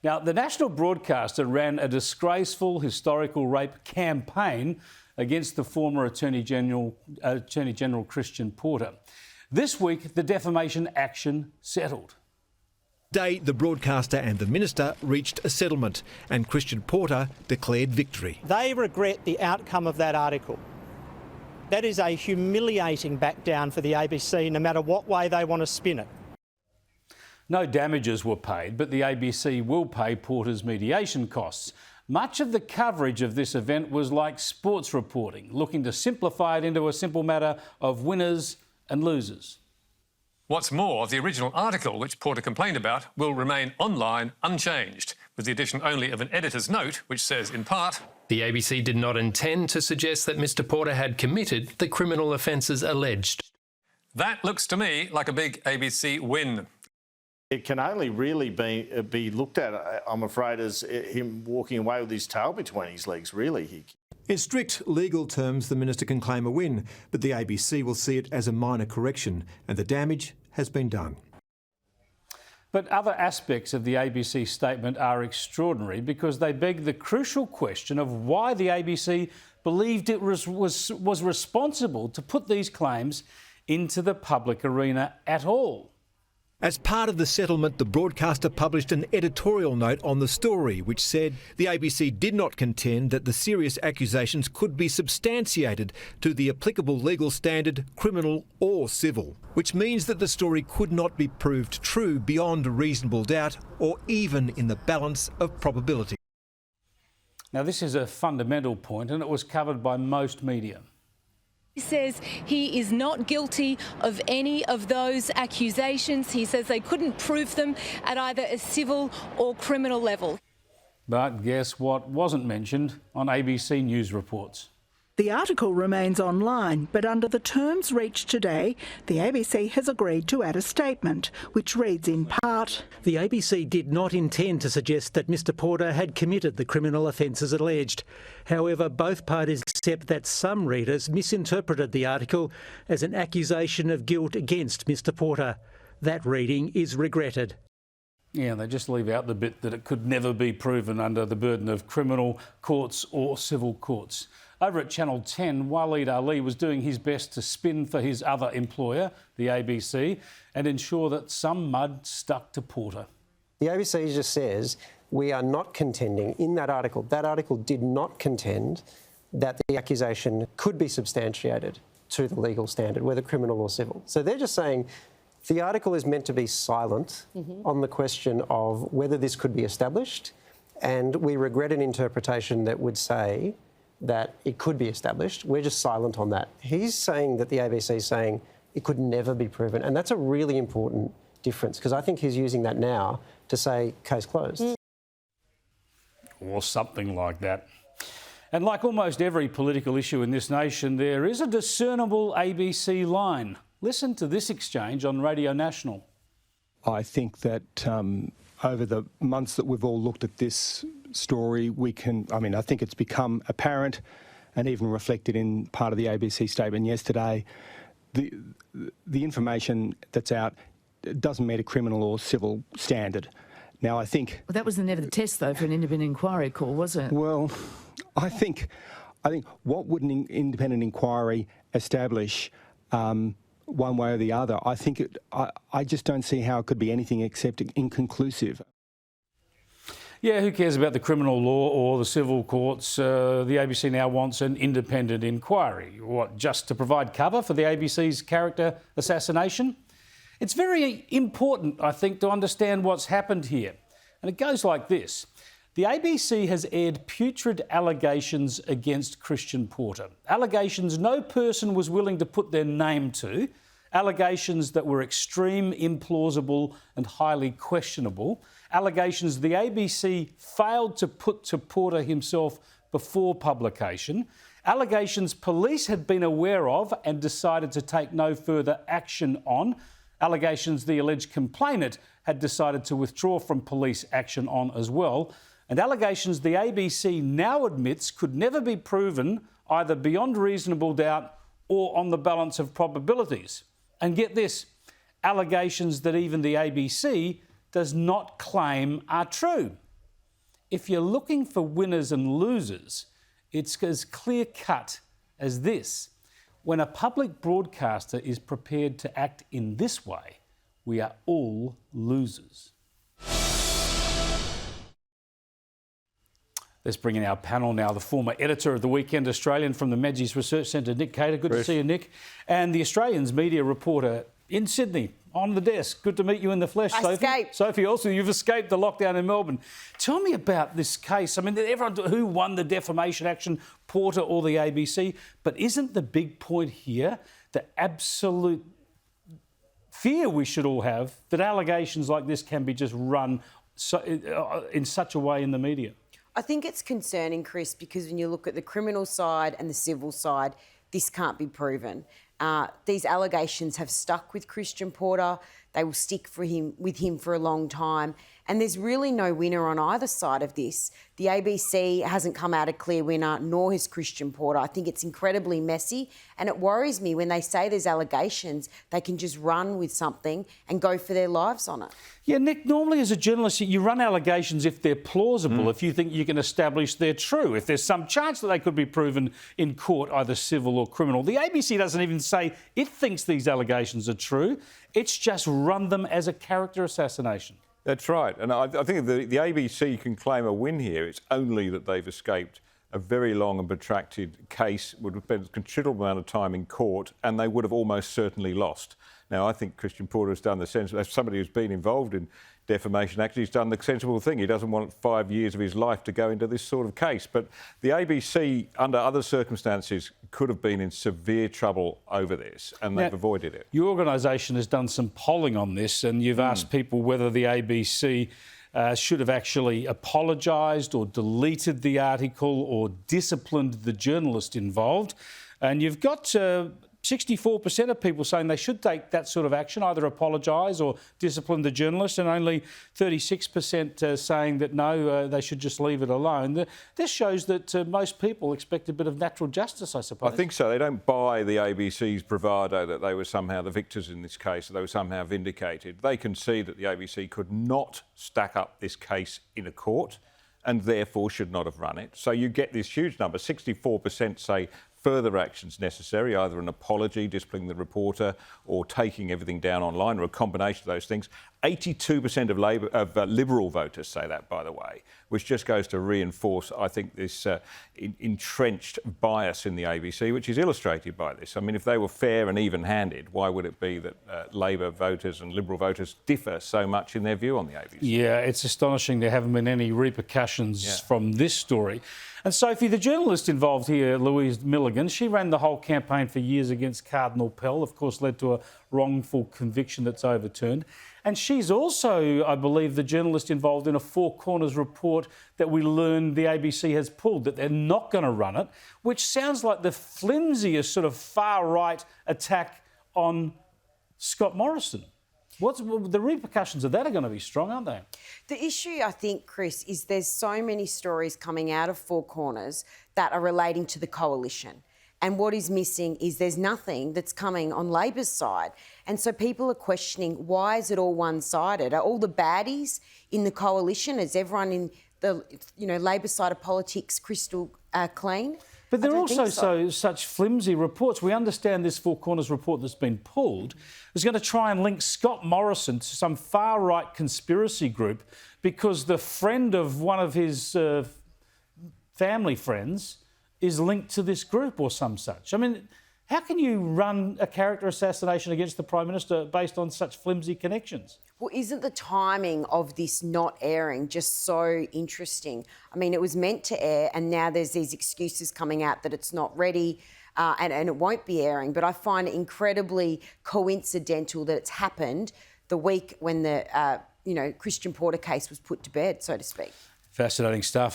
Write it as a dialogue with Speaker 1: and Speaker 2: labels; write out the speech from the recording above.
Speaker 1: Now, the national broadcaster ran a disgraceful historical rape campaign against the former Attorney General Christian Porter. This week, the defamation action settled.
Speaker 2: Today, the broadcaster and the minister reached a settlement and Christian Porter declared victory.
Speaker 3: They regret the outcome of that article. That is a humiliating back down for the ABC, no matter what way they want to spin it.
Speaker 1: No damages were paid, but the ABC will pay Porter's mediation costs. Much of the coverage of this event was like sports reporting, looking to simplify it into a simple matter of winners and losers.
Speaker 4: What's more, the original article which Porter complained about will remain online unchanged, with the addition only of an editor's note which says, in part,
Speaker 5: "The ABC did not intend to suggest that Mr Porter had committed the criminal offences alleged."
Speaker 4: That looks to me like a big ABC win.
Speaker 6: It can only really be looked at, I'm afraid, as him walking away with his tail between his legs, really.
Speaker 2: In strict legal terms, the minister can claim a win, but the ABC will see it as a minor correction and the damage has been done.
Speaker 1: But other aspects of the ABC statement are extraordinary because they beg the crucial question of why the ABC believed it was responsible to put these claims into the public arena at all.
Speaker 2: As part of the settlement, the broadcaster published an editorial note on the story which said the ABC did not contend that the serious accusations could be substantiated to the applicable legal standard, criminal or civil, which means that the story could not be proved true beyond a reasonable doubt or even in the balance of probability.
Speaker 1: Now, this is a fundamental point and it was covered by most media.
Speaker 7: He says he is not guilty of any of those accusations. He says they couldn't prove them at either a civil or criminal level.
Speaker 1: But guess what wasn't mentioned on ABC News reports?
Speaker 8: The article remains online, but under the terms reached today, the ABC has agreed to add a statement, which reads in part,
Speaker 3: The ABC did not intend to suggest that Mr Porter had committed the criminal offences alleged. However, both parties accept that some readers misinterpreted the article as an accusation of guilt against Mr Porter. That reading is regretted.
Speaker 1: Yeah, they just leave out the bit that it could never be proven under the burden of criminal courts or civil courts. Over at Channel 10, Waleed Ali was doing his best to spin for his other employer, the ABC, and ensure that some mud stuck to Porter.
Speaker 9: The ABC just says we are not contending in that article. That article did not contend that the accusation could be substantiated to the legal standard, whether criminal or civil. So they're just saying the article is meant to be silent on the question of whether this could be established, and we regret an interpretation that would say that it could be established. We're just silent on that. He's saying that the ABC is saying it could never be proven, and that's a really important difference because I think he's using that now to say case closed.
Speaker 1: Or something like that. And like almost every political issue in this nation, there is a discernible ABC line. Listen to this exchange on Radio National.
Speaker 10: I think that over the months that we've all looked at this story, I think it's become apparent and even reflected in part of the ABC statement yesterday. The information that's out doesn't meet a criminal or civil standard. Now, I think...
Speaker 11: Well, that was never the test, though, for an independent inquiry call, was it?
Speaker 10: Well, I think what would an independent inquiry establish one way or the other? I just don't see how it could be anything except inconclusive.
Speaker 1: Yeah, who cares about the criminal law or the civil courts? The ABC now wants an independent inquiry. What, just to provide cover for the ABC's character assassination? It's very important, I think, to understand what's happened here. And it goes like this. The ABC has aired putrid allegations against Christian Porter. Allegations no person was willing to put their name to. Allegations that were extreme, implausible and highly questionable. Allegations the ABC failed to put to Porter himself before publication. Allegations police had been aware of and decided to take no further action on. Allegations the alleged complainant had decided to withdraw from police action on as well. And allegations the ABC now admits could never be proven either beyond reasonable doubt or on the balance of probabilities. And get this, allegations that even the ABC does not claim are true. if you're looking for winners and losers, it's as clear-cut as this. When a public broadcaster is prepared to act in this way, we are all losers. Let's bring in our panel now. The former editor of the Weekend Australian from the Menzies Research Centre, Nick Cater. Good to see you, Nick. And the Australian's media reporter in Sydney, on the desk. Good to meet you in the flesh, Sophie.
Speaker 12: Escaped.
Speaker 1: Sophie, also, you've escaped the lockdown in Melbourne. Tell me about this case. I mean, everyone who won the defamation action, Porter or the ABC, but isn't the big point here the absolute fear we should all have that allegations like this can be just run in such a way in the media?
Speaker 12: I think it's concerning, Chris, because when you look at the criminal side and the civil side, this can't be proven. These allegations have stuck with Christian Porter. They will stick with him for a long time. And there's really no winner on either side of this. The ABC hasn't come out a clear winner, nor has Christian Porter. I think it's incredibly messy. And it worries me when they say there's allegations, they can just run with something and go for their lives on it.
Speaker 1: Yeah, Nick, normally as a journalist, you run allegations if they're plausible, if you think you can establish they're true, if there's some chance that they could be proven in court, either civil or criminal. The ABC doesn't even say it thinks these allegations are true. It's just run them as a character assassination.
Speaker 13: That's right. And I think the ABC can claim a win here. It's only that they've escaped a very long and protracted case, would have spent a considerable amount of time in court, and they would have almost certainly lost. Now, I think Christian Porter has done the sensible, as somebody who's been involved in defamation action, he's done the sensible thing. He doesn't want 5 years of his life to go into this sort of case. But the ABC, under other circumstances, could have been in severe trouble over this, and they've avoided it.
Speaker 1: Your organisation has done some polling on this, and you've asked people whether the ABC should have actually apologised or deleted the article or disciplined the journalist involved. And you've got 64% of people saying they should take that sort of action, either apologise or discipline the journalist, and only 36% saying that no, they should just leave it alone. This shows that most people expect a bit of natural justice, I suppose.
Speaker 13: I think so. They don't buy the ABC's bravado that they were somehow the victors in this case, that they were somehow vindicated. They can see that the ABC could not stack up this case in a court and therefore should not have run it. So you get this huge number. 64% say further actions necessary, either an apology, disciplining the reporter, or taking everything down online, or a combination of those things. 82% of Liberal voters say that, by the way, which just goes to reinforce, I think, this entrenched bias in the ABC, which is illustrated by this. I mean, if they were fair and even-handed, why would it be that Labor voters and Liberal voters differ so much in their view on the ABC? Yeah,
Speaker 1: it's astonishing there haven't been any repercussions from this story. And Sophie, the journalist involved here, Louise Milligan, she ran the whole campaign for years against Cardinal Pell, of course led to a wrongful conviction that's overturned. And she's also, I believe, the journalist involved in a Four Corners report that we learned the ABC has pulled, that they're not going to run it, which sounds like the flimsiest sort of far-right attack on Scott Morrison. The repercussions of that are going to be strong, aren't they?
Speaker 12: The issue, I think, Chris, is there's so many stories coming out of Four Corners that are relating to the coalition. And what is missing is there's nothing that's coming on Labor's side. And so people are questioning, why is it all one-sided? Are all the baddies in the coalition? Is everyone in the Labor side of politics crystal clean?
Speaker 1: But there are also such flimsy reports. We understand this Four Corners report that's been pulled is going to try and link Scott Morrison to some far-right conspiracy group because the friend of one of his family friends is linked to this group or some such. I mean, how can you run a character assassination against the Prime Minister based on such flimsy connections?
Speaker 12: Well, isn't the timing of this not airing just so interesting? I mean, it was meant to air and now there's these excuses coming out that it's not ready and it won't be airing. But I find it incredibly coincidental that it's happened the week when the Christian Porter case was put to bed, so to speak.
Speaker 1: Fascinating stuff.